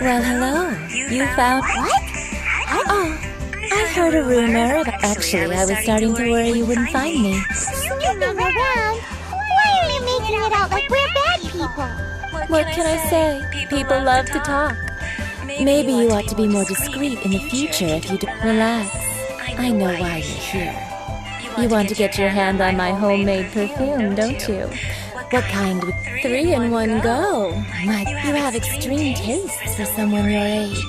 Well, hello. You found... What? Oh, I heard a rumor. Actually, I was starting to worry you wouldn't find me. Snooping around? Why are you making it out like we're bad people? What can I say? People love to talk. Maybe you ought to be more discreet in the future if you relax. I know why you're here. You want to get your hand on my homemade perfume, don't you? What kind with 3 in one go? You have extreme tastes for someone your age.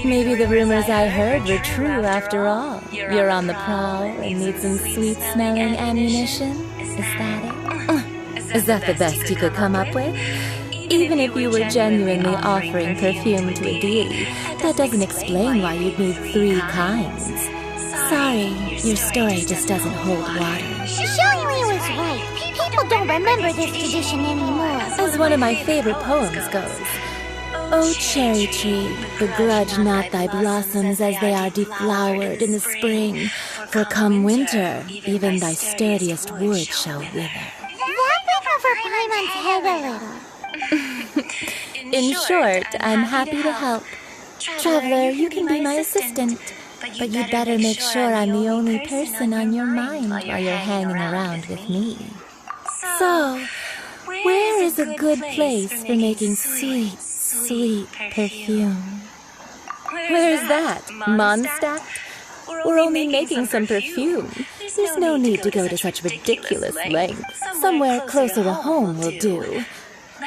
Maybe the rumors I heard were true after all. You're on the prowl and need some sweet-smelling ammunition? Is that it? Is that the best you could come up with? Even if you were genuinely offering perfume to a deity, that doesn't explain why you'd need 3 kinds. Sorry, your story just doesn't hold water. Showing was right. People don't remember this tradition anymore. As one of my favorite poems goes, "O cherry tree, begrudge not thy blossoms as they are deflowered in the spring, for come winter, even thy sturdiest wood shall wither." That went over Paimon's head a little. In short, I'm happy to help. Traveler, you can be my assistant, but you'd better make sure I'm the only person on your mind while you're hanging around with me. So, where is a good place for making sweet, sweet perfume? Where's that? Mondstadt? We're only making some perfume. There's no need to go to such ridiculous lengths. Somewhere closer to home will do.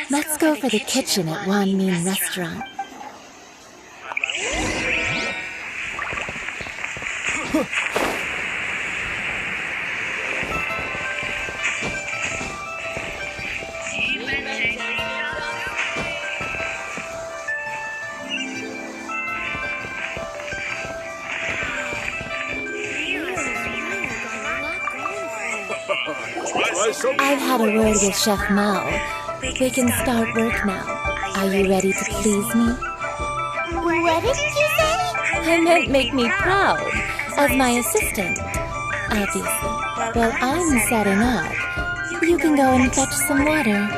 Let's go for the kitchen at Wan Min Restaurant. I've had a word with Chef Mao. We can start work now. Are you ready to please me? What did you say? I meant make me proud, as my assistant, obviously. While I'm setting up, you can go and fetch some water.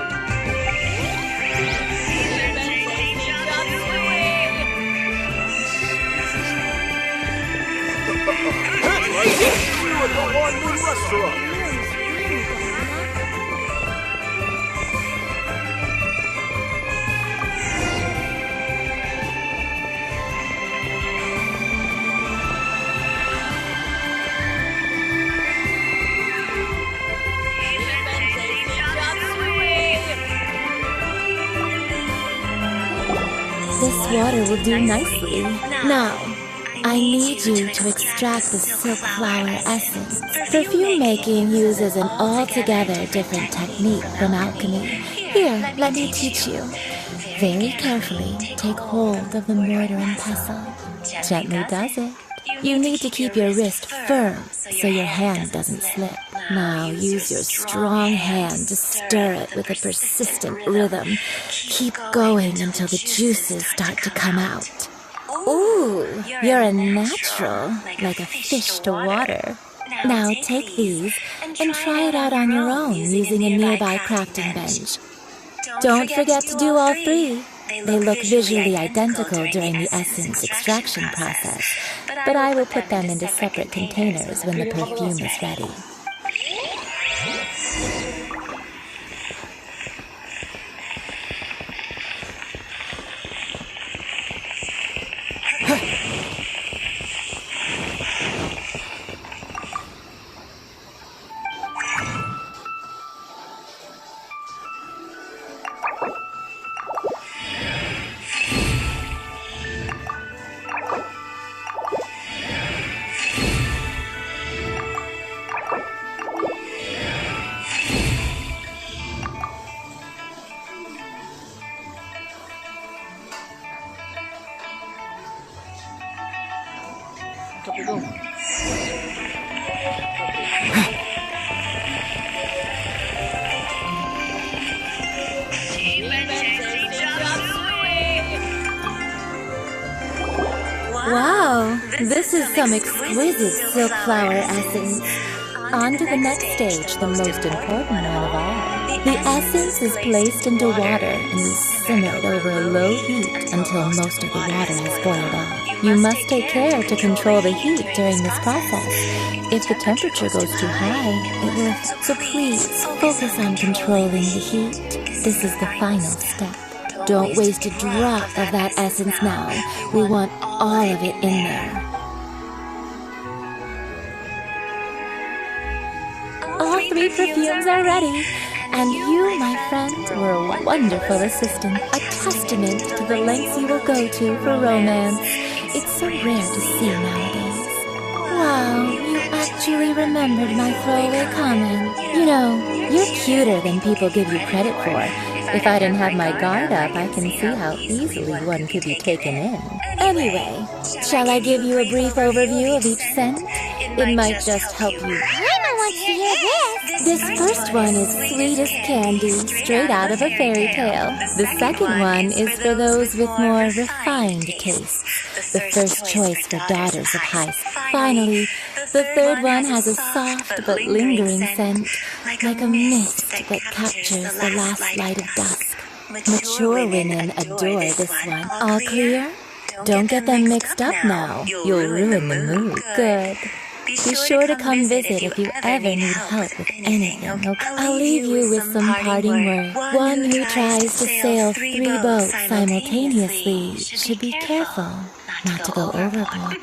This water will do nicely. Now, I need you to extract the silk flower essence. Perfume making uses an altogether different technique from alchemy. Here, let me teach you. Very carefully, take hold of the mortar and pestle. Gently does it. You need to keep your wrist firm so your hand doesn't slip. Now use your strong hand to stir it with a persistent rhythm. Keep going until the juices start to come out. Ooh, you're a natural, like a fish to water. Now take these and try it out on your own using a nearby crafting bench. Don't forget to do all 3. They look visually identical during the essence extraction process, but I will put them into separate containers when the perfume is ready. Wow, this is some exquisite silk flower essence. On to the next stage, the most important one of all. The essence is placed into water and simmered over a low heat until most of the water has boiled off. You must take care to control the heat during this process. If the temperature goes too high, it will affect. So please, focus on controlling the heat. This is the final step. Don't waste a drop of that essence now. We want all of it in there. All 3 perfumes are ready. And you, my friend, were a wonderful assistant, a testament to the lengths you will go to for romance. It's so rare to see nowadays. Wow, you actually remembered my throwaway comment. You know, you're cuter than people give you credit for. If I didn't have my guard up, I can see how easily one could be taken in. Anyway, shall I give you a brief overview of each scent? It might just help you. Paimon wants to hear this. This first one is sweet as candy, straight out of a fairy tale. The second one is for those with more refined tastes. The first choice for daughters of high. Finally, the third one has a soft but lingering scent, like a mist that captures the last light of dusk. Mature women adore this one. All clear? Don't get them mixed up now. You'll ruin the mood. Good. Be sure to come visit if you ever need help with anything, okay? I'll leave you with some parting words. One who tries to sail 3 boats simultaneously should be careful not to go overboard.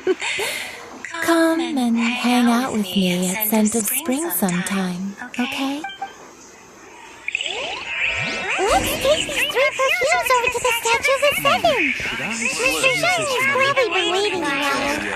Come and hang out with me at Scent of Spring sometime, okay? Let's take these 3 perfumes over to the Statue of the Seven. Mr. Zhang has probably been waiting around.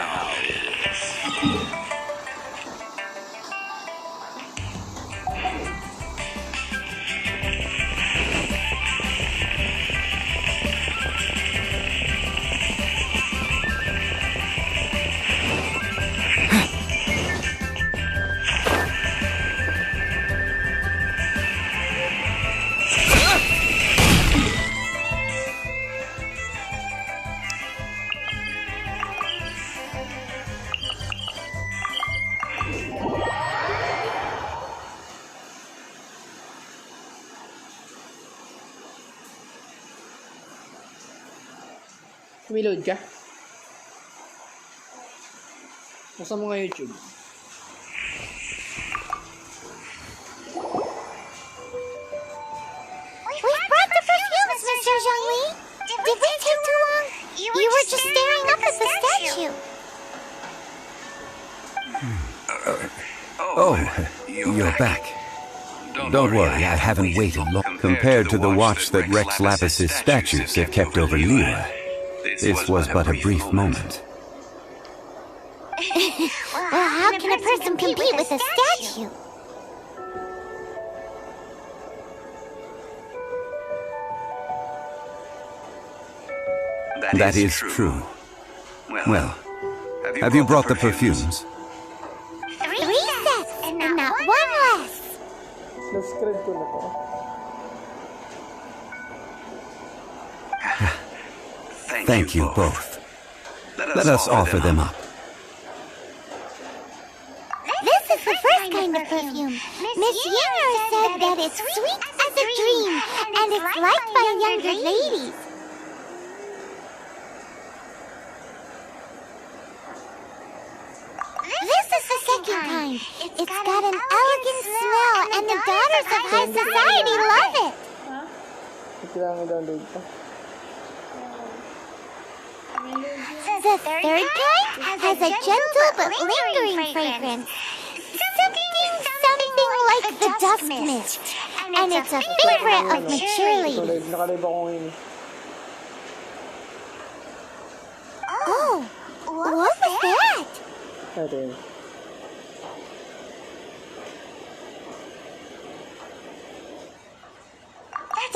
Reload ka? Buksan mo nga YouTube. We brought the perfumes, Mr. Zhongli. Did we take too long? You were just staring up at the statue. Oh, you're back. Don't worry, I haven't waited long. Compared to the watch that Rex Lapis's statues have kept over Lira, this was but a brief moment. Well, how can a person compete with a statue? That is true. Well, have you brought the perfumes? 3 sets, and not one less. Subscribe ko na to. Thank you both. Let us offer them up. This is the first kind of perfume. Miss Yinger said that it's sweet as a dream, and it's liked by younger ladies. This is the second kind. It's got an elegant smell, and the daughters of high society love it. Kailangan i-download pa. The third kind has a gentle but lingering fragrance. Something like the dusk mist. And it's a favorite of mature ladies. Nakalive ako ngayon. Oh, what was that? Ito yun.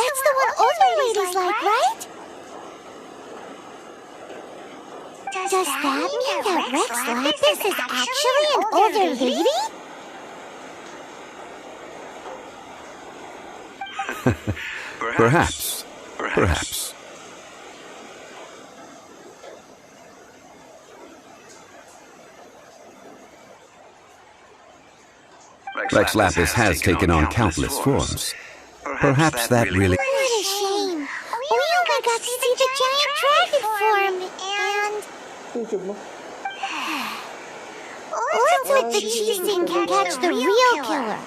That's the one older ladies like, right? Does that mean that Rex Lapis is actually an older lady? Perhaps. Perhaps. Rex Lapis has taken on countless forms. Perhaps that really... What a shame. We only got to see the giant dragon form, and... YouTube mo. Let's hope the cheese thing can catch the real killer.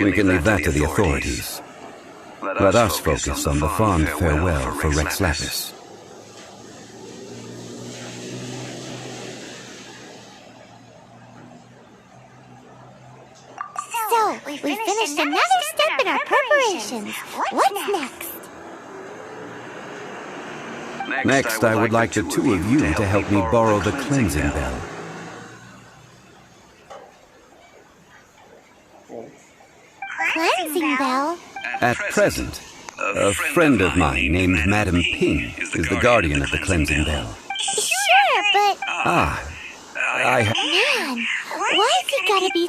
We can leave that to the authorities. Let us focus on the fond farewell for Rex Lapis. So, we finished another step in our preparations. What's next? Next, I would like the two of you to help me borrow the cleansing bell. Cleansing bell? At present, a friend of mine named Madam Ping is the guardian of the cleansing bell. Sure, but... I... Man, why's he gotta be...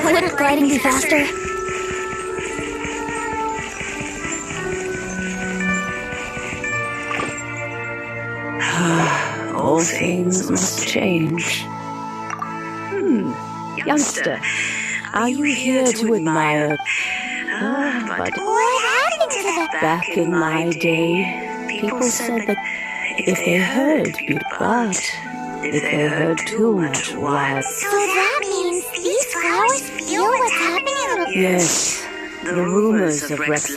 Wouldn't gliding be faster? All things must change. Youngster, are you here to admire? But What happened to the... back in my day, people said that if they heard if they heard too much, why? So that means these flowers feel what's happening? Yes, the rumors of Rex.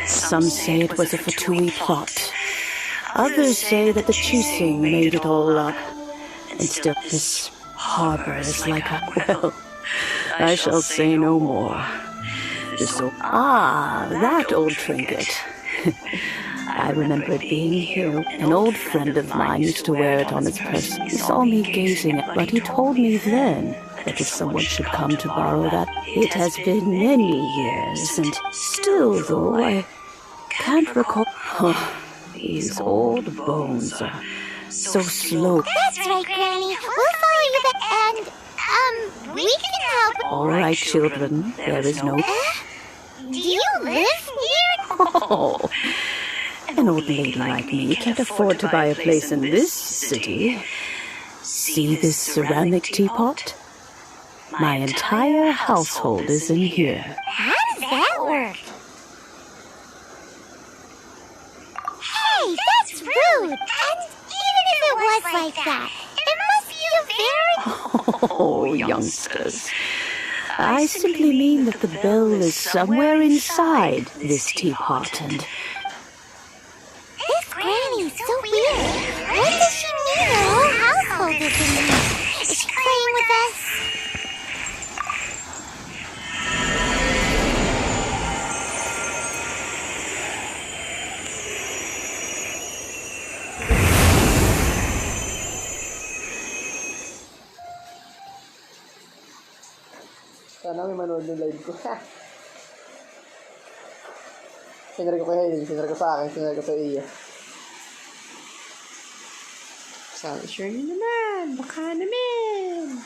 Some say it was a Fatui plot. Others say that the Chising made it all up. And still, this harbor is like a... Well, I shall say no more. That old trinket. I remember it being here. An old friend of mine used to wear it on his purse. He saw me gazing at it, but he told me then that if someone should come to borrow that, it has been many years, and still, though, I can't recall. These old bones are so slow. That's right, Granny. We'll follow you back and, we can help. All right, children, there is no... Do you live here? Oh, an old lady like me can't afford to buy a place in this city. See this ceramic teapot? My entire household is in here. How does that work? Hey, that's rude. And even if it was like that, it must feel very... Oh, youngsters. I simply mean that the bell is somewhere inside this teapot, and... This Granny is so weird. What does she mean her whole household is in here? Is she playing with us? Sana may manood ng live ko. Sinare ko kay Hailey, sinare ko sa akin, sinare ko sa iya. Sana share nyo naman, baka naman.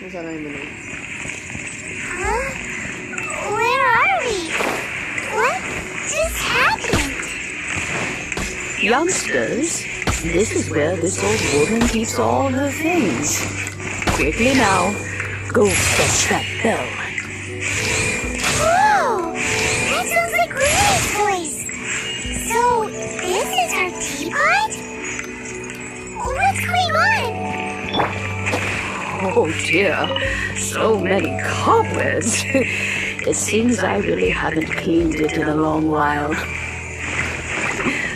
Sana may manood. Huh? Where are we? What just happened? Youngsters, this is where this old woman keeps all her things. Quickly now, go fetch that bell. Whoa! That sounds like Green's voice. So, this is her teapot? What's going on? Oh dear, so many cobwebs. It seems I really haven't cleaned it in a long while.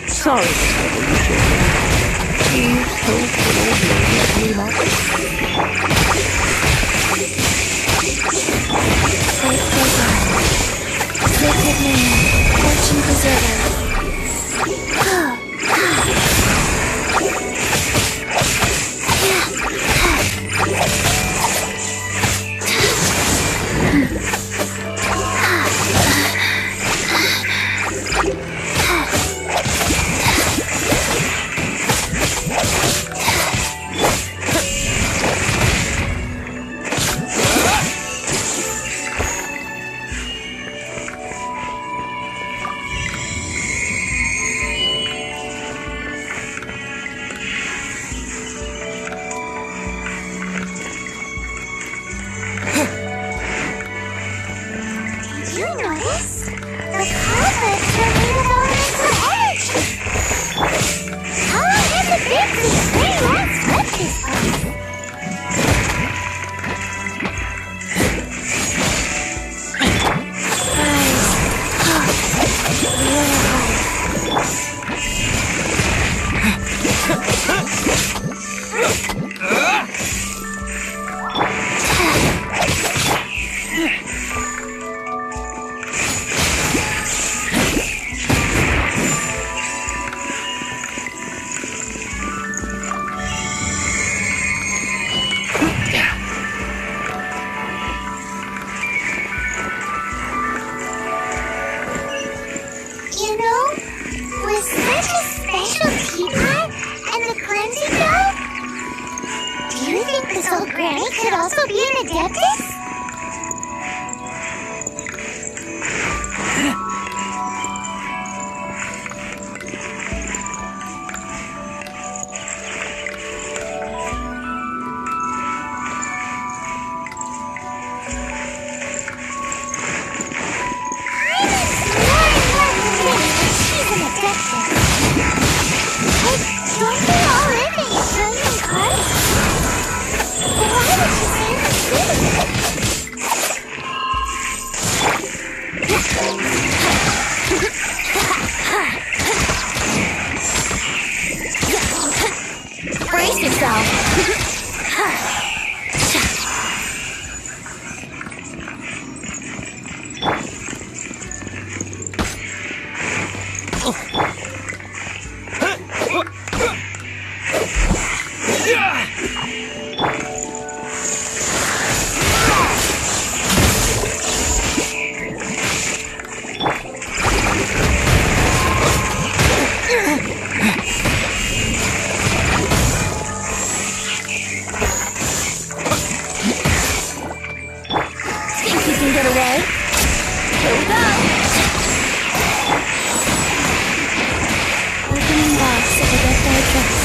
Sorry to trouble you, children. Please hope the old lady clean up. Sacred name, fortune preserver. Did you notice? The cobwebs are made of elemental energy. How long has it been since Gray last left this place? You know, with such a special teapot and the cleansing dove, do you think this old granny could also be an adeptus? Brace yourself. Think you can get away? Here we go. Opening box of the Death Dress.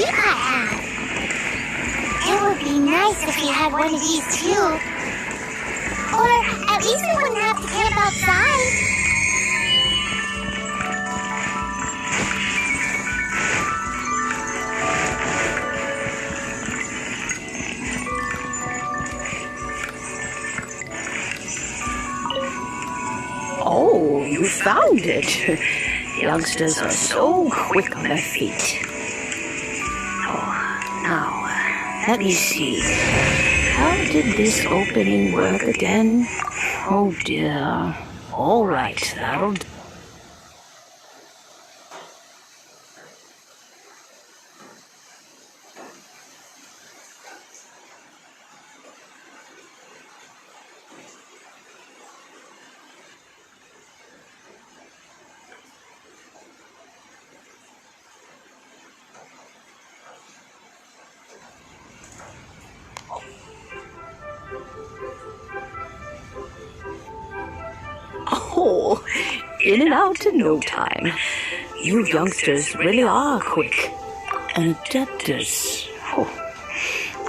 teapot have? It would be nice if we had one of these too. Or at least we wouldn't have to camp outside. Oh, you found it. Youngsters are so quick on their feet. Oh, now, let me see. How did this opening work again? Oh dear. All right, that'll do. Oh, in and out in no time. You youngsters really are quick. And adeptus. Oh,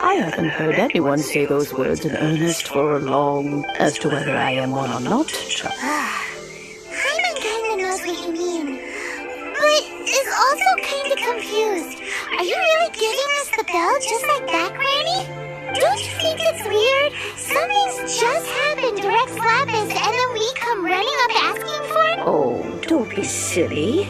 I haven't heard anyone say those words in earnest for long. As to whether I am one or not, Hyman kinda knows what you mean, but is also kinda confused. Are you really giving us the bell just like that, Granny? Don't you think it's weird? Something's just happened to Rex Lapis, and then we come running up asking for it? oh, don't be silly.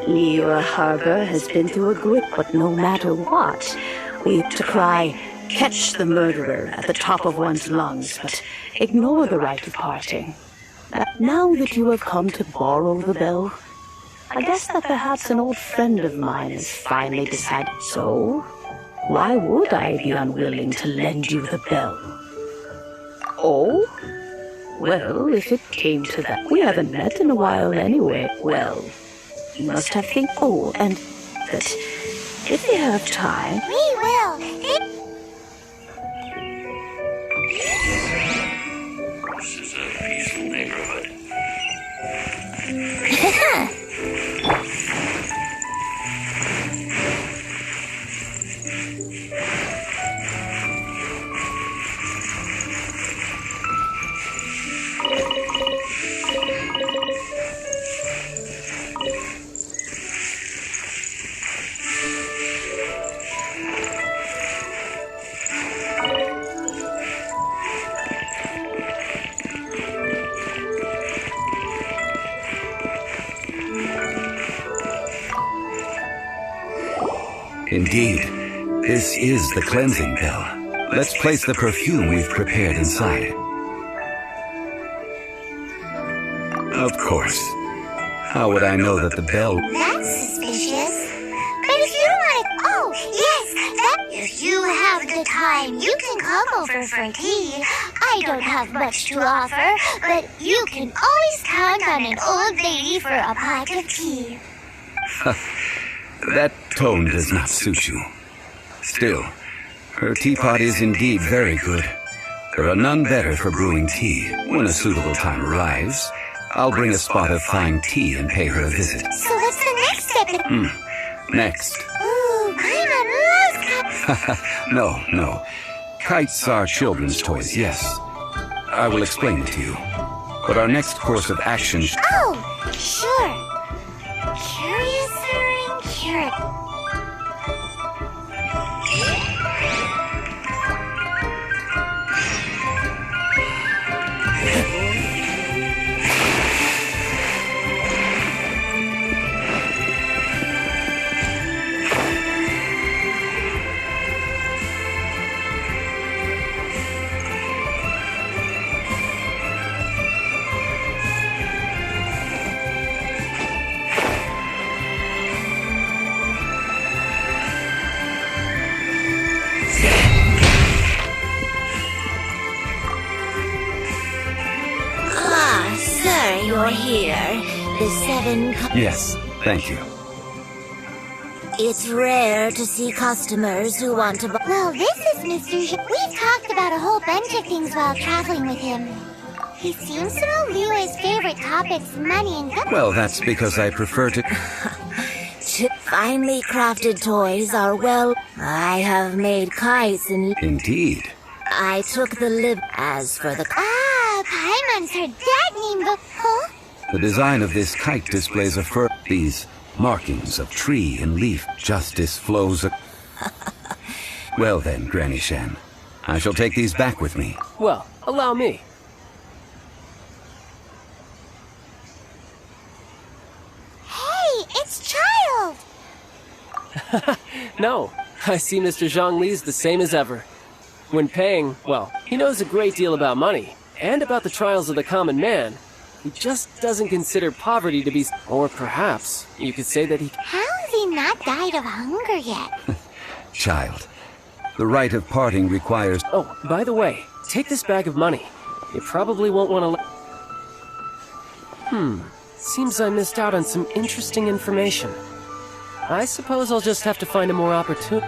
Lira Harbor has been through a grip, but no matter what, we have to cry, catch the murderer at the top of one's lungs, but ignore the rite of parting. Now that you have come to borrow the bell, I guess that perhaps an old friend of mine has finally decided so. Why would I be unwilling to lend you the bell? Oh? Well, if it came to that, we haven't met in a while anyway. Well, you must have think. Oh, and that if you have time. We will. This is a peaceful neighborhood. Indeed, this is the cleansing bell. Let's place the perfume we've prepared inside. Of course. How would I know that the bell... That's suspicious. But if you want to... Oh, yes, that... If you have the time, you can come over for tea. I don't have much to offer, but you can always count on an old lady for a pot of tea. That tone does not suit you. Still, her teapot is indeed very good. There are none better for brewing tea. When a suitable time arrives, I'll bring a spot of fine tea and pay her a visit. So what's the next step? Next. Ooh, Paimon loves cups. No. Kites are children's toys, yes. I will explain it to you. But our next course of action... Oh, sure. Curiouser and curious. Sir, you're here. The seven... Yes, thank you. It's rare to see customers who want to buy... Well, this is Mr. We've talked about a whole bunch of things while traveling with him. He seems to know Liyue's favorite topics, money and... Well, that's because I prefer to... Finely crafted toys are well. I have made kites and Indeed. I took the lib. As for the Paimon's heard that name before. The design of this kite displays a fur. These markings of tree and leaf. Justice flows. Well then, Granny Shan. I shall take these back with me. Well, allow me. Hey, it's Child! No, I see Mr. Zhongli's the same as ever. When paying, well, he knows a great deal about money, and about the trials of the common man. He just doesn't consider poverty to be... Or perhaps, you could say that he... How has he not died of hunger yet? Child, the rite of parting requires... Oh, by the way, take this bag of money. You probably won't want to... Seems I missed out on some interesting information. I suppose I'll just have to find a more opportune...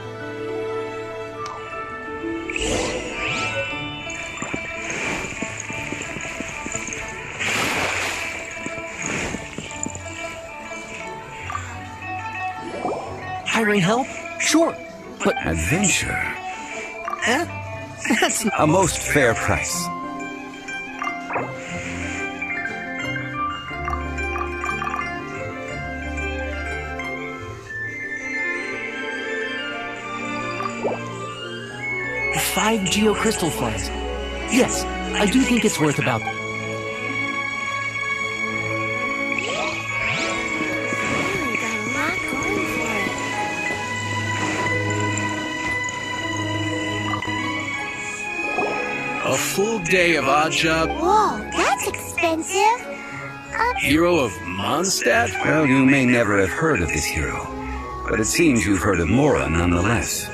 Hiring help? Sure, but Adventure. that's A most fair price. five geocrystal funds. Yes, I do think it's worth about. really got a lot going for it. A full day of odd job. Whoa, that's expensive. Hero of Mondstadt? Well, you may never have heard of this hero, but it seems you've heard of Mora nonetheless.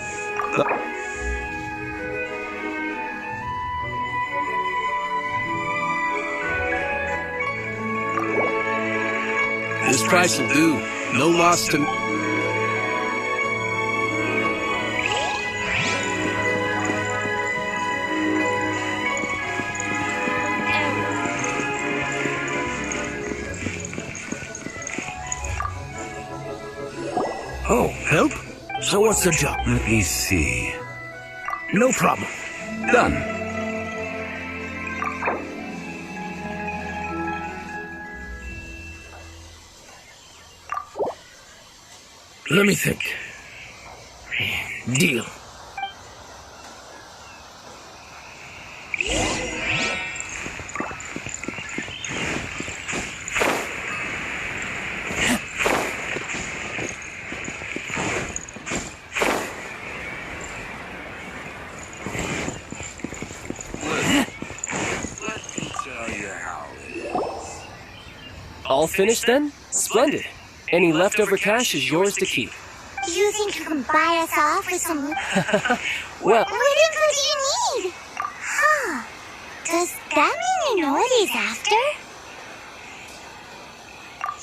This price will do. No loss to... Oh, help? So what's the job? Let me see. No problem. Done. Let me think. Deal. All finished then? Splendid. Any leftover cash is yours to keep. You think you can buy us off with some... Well, What info do you need? Huh. Does that mean you know what he's after?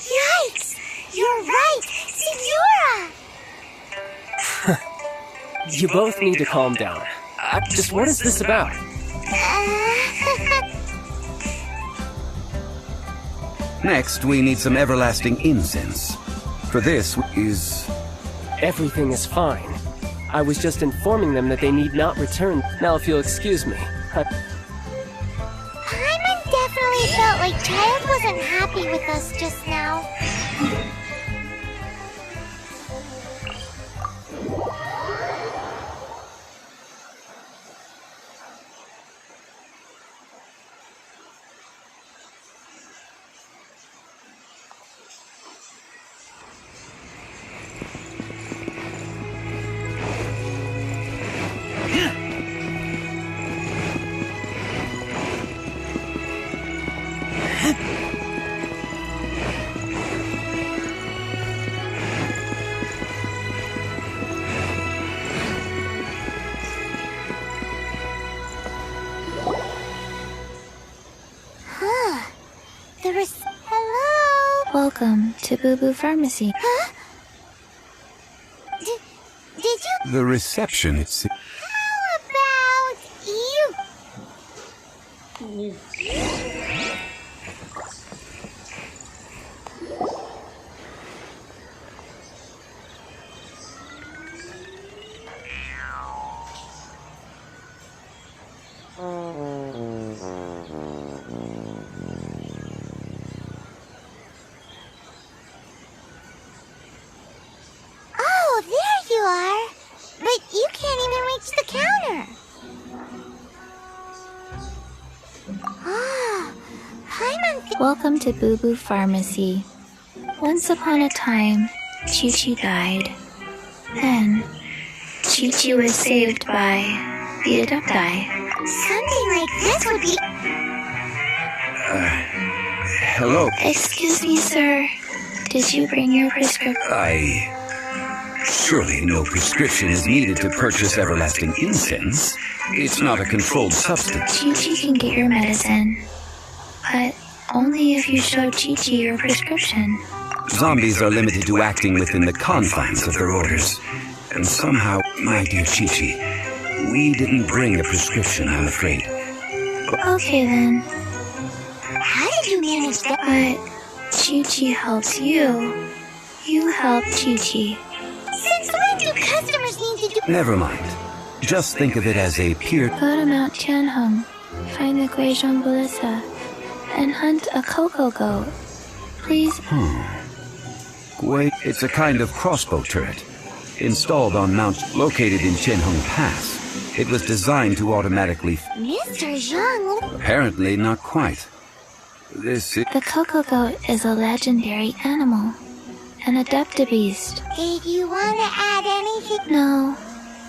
Yikes! You're right! Signora! you both need to calm down. Just what is this about? Next, we need some everlasting incense. For this is... Everything is fine. I was just informing them that they need not return. Now, if you'll excuse me. Paimon definitely felt like Child wasn't happy with us just now. Hello? Welcome to Boo Boo Pharmacy. Huh? Did you... the reception. It's... How about you? makes the counter. Ah, Paimon. Welcome to Boo Boo Pharmacy. Once upon a time, Chi-Chi died. Then, Chi-Chi was saved by the Adepti. Something like this would be. Hello. Excuse me, sir. Did you bring your prescription? Surely no prescription is needed to purchase everlasting incense. It's not a controlled substance. Chi-Chi can get your medicine, but only if you show Chi-Chi your prescription. Zombies are limited to acting within the confines of their orders. And somehow, my dear Chi-Chi, we didn't bring a prescription, I'm afraid. Okay then, How did you manage that? but Chi-Chi helps you. You help Chi-Chi. Since when do customers need to do? Never mind. Just think of it as a peer... Go to Mount Tianheng, find the Guizhong Ballista, and hunt a cocoa goat. Please. Wait, it's a kind of crossbow turret. Installed on Mount located in Tianheng Pass. It was designed to automatically... Mr. Zhang, Apparently not quite. This is... The cocoa goat is a legendary animal, an adeptibeast. did you want to add anything? No,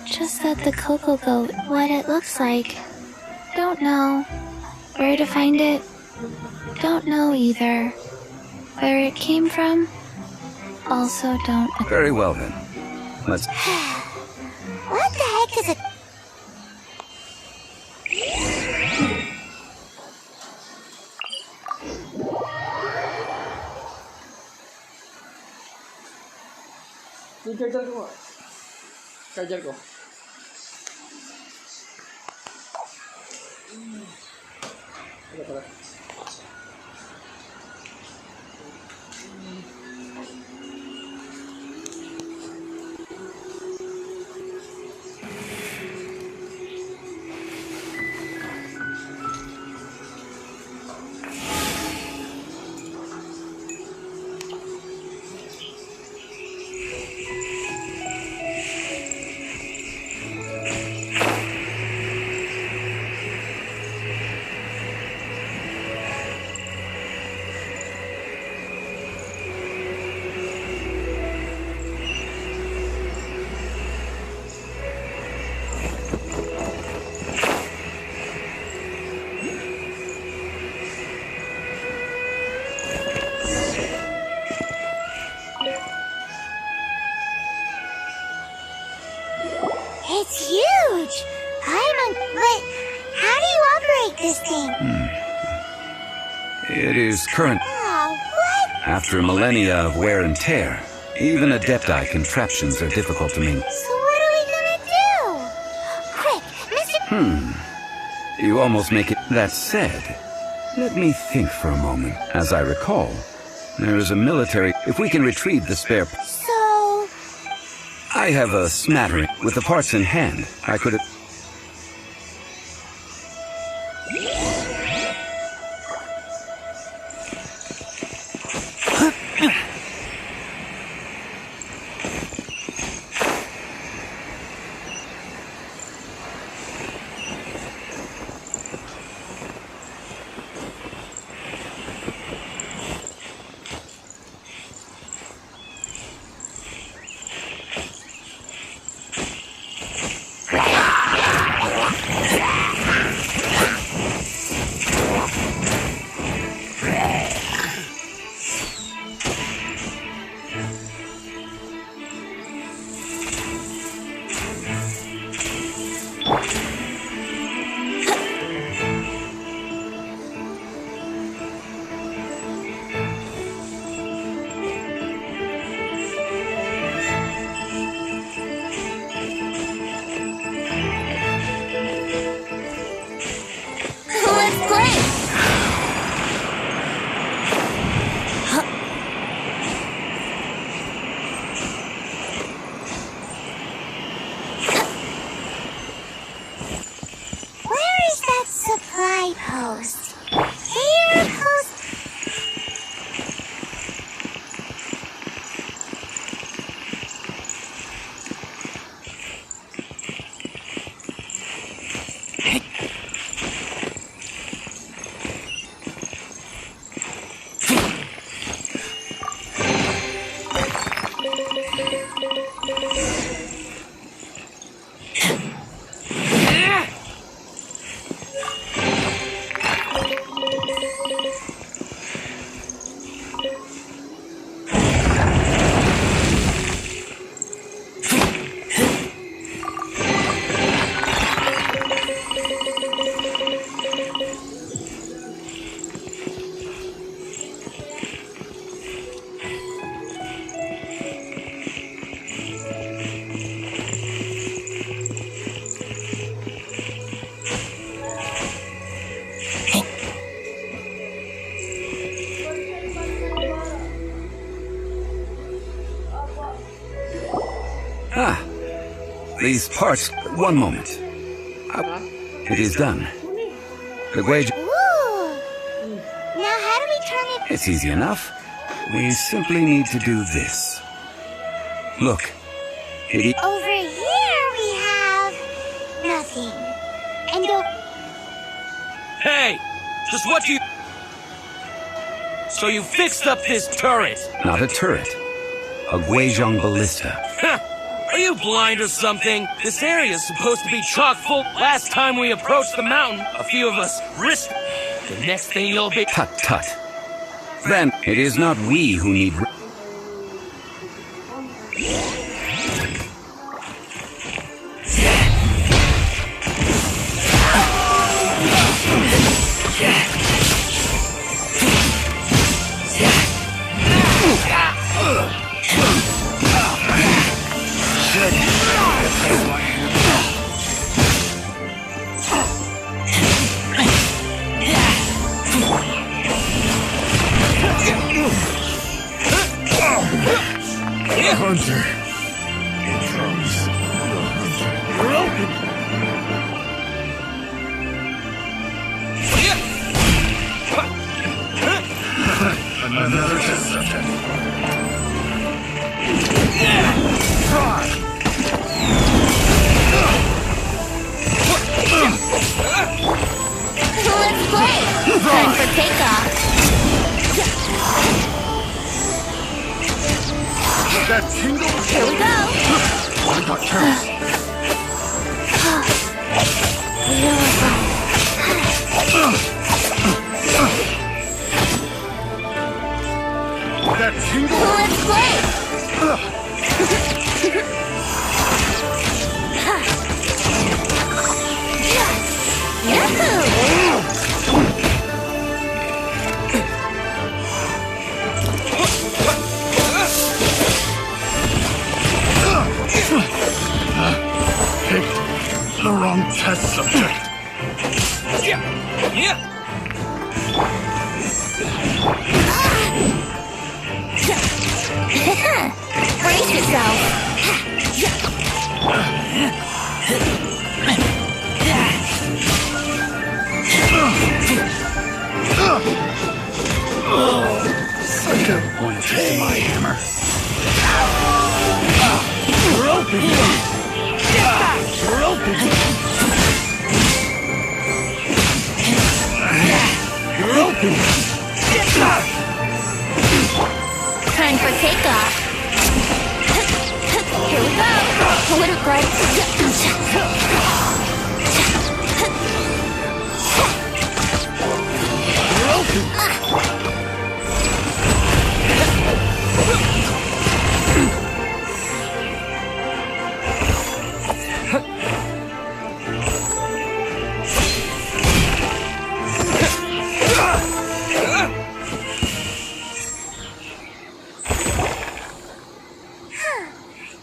just that the cocoa goat, what it looks like. Don't know. Where to find it? Don't know either. Where it came from? Also don't. Very well then. Let's... What the heck is it? It's huge. But how do you operate this thing? It is current... Oh, what? After millennia of wear and tear, even Adepti contraptions are difficult to maintain. So what are we gonna do? Quick, Mr. You almost make it... That said, let me think for a moment. As I recall, there is a military... If we can retrieve the spare... So, I have a smattering. With the parts in hand, I could have... Ah, these parts. One moment. It is done. The Guage. Ooh. Now how do we turn it? It's easy enough. We simply need to do this. Look. Over here we have nothing. And Hey! Just what you... So you fixed up this turret? Not a turret. A Guizhong ballista. Huh. Are you blind or something? This area is supposed to be chock full. Last time we approached the mountain, a few of us risked. The next thing you'll be... Tut tut. Then it is not we who need... Hunter. Here comes the hunter. We're open. Another test subject. let's play. Time for takeoff. That tingle. Here we go. I got careless. That tingle. Let's play. Yahoo! Picked the wrong test subject. Brace yourself. Such a one taste my hammer. We're open. We're open. We're open. Time for takeoff. Here we go. What a great... We're open.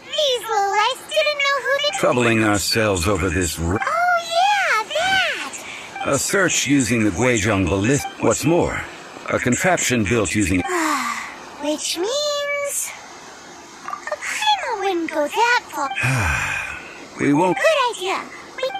These little lights didn't know who to... Troubling ourselves over this... Oh yeah, that! A search using the Guizhong ballista. What's more, a contraption built using... Which means... Paimon wouldn't go that far. We won't... Good idea. We...